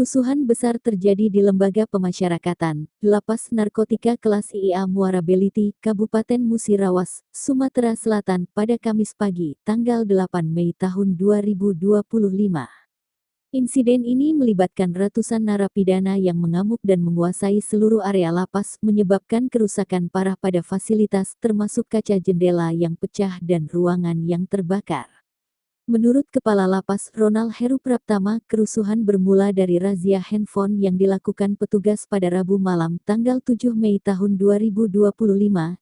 Kerusuhan besar terjadi di Lembaga Pemasyarakatan, Lapas Narkotika Kelas IA Muara Beliti, Kabupaten Musirawas, Sumatera Selatan pada Kamis pagi, tanggal 8 Mei tahun 2025. Insiden ini melibatkan ratusan narapidana yang mengamuk dan menguasai seluruh area lapas, menyebabkan kerusakan parah pada fasilitas termasuk kaca jendela yang pecah dan ruangan yang terbakar. Menurut Kepala Lapas Ronald Heru Praptama, kerusuhan bermula dari razia handphone yang dilakukan petugas pada Rabu malam tanggal 7 Mei tahun 2025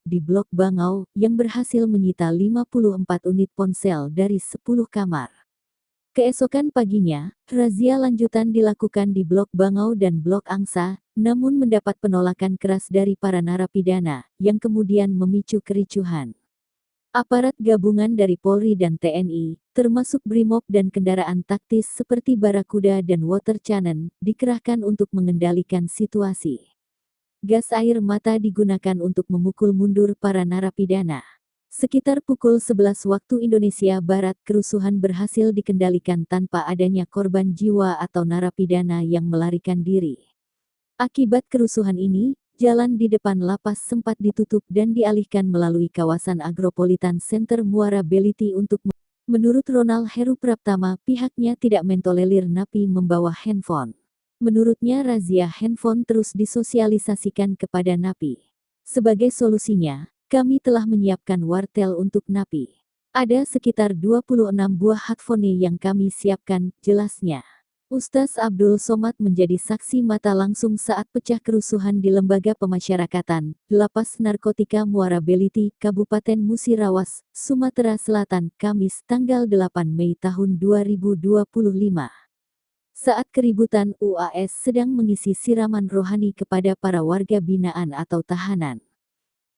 di Blok Bangau yang berhasil menyita 54 unit ponsel dari 10 kamar. Keesokan paginya, razia lanjutan dilakukan di Blok Bangau dan Blok Angsa, namun mendapat penolakan keras dari para narapidana, yang kemudian memicu kericuhan. Aparat gabungan dari Polri dan TNI, termasuk Brimob dan kendaraan taktis seperti Barakuda dan Water Cannon, dikerahkan untuk mengendalikan situasi. Gas air mata digunakan untuk memukul mundur para narapidana. Sekitar pukul 11 waktu Indonesia Barat, kerusuhan berhasil dikendalikan tanpa adanya korban jiwa atau narapidana yang melarikan diri. Akibat kerusuhan ini, jalan di depan lapas sempat ditutup dan dialihkan melalui kawasan Agropolitan Center Muara Beliti Menurut Ronald Heru Praptama, pihaknya tidak mentolerir napi membawa handphone. Menurutnya razia handphone terus disosialisasikan kepada napi. Sebagai solusinya, kami telah menyiapkan wartel untuk napi. Ada sekitar 26 buah handphone yang kami siapkan, jelasnya. Ustaz Abdul Somad menjadi saksi mata langsung saat pecah kerusuhan di Lembaga Pemasyarakatan, Lapas Narkotika Muara Beliti, Kabupaten Musirawas, Sumatera Selatan, Kamis tanggal 8 Mei tahun 2025. Saat keributan, UAS sedang mengisi siraman rohani kepada para warga binaan atau tahanan.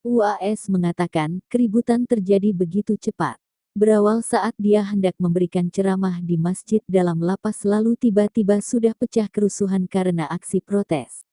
UAS mengatakan, keributan terjadi begitu cepat. Berawal saat dia hendak memberikan ceramah di masjid dalam lapas lalu tiba-tiba sudah pecah kerusuhan karena aksi protes.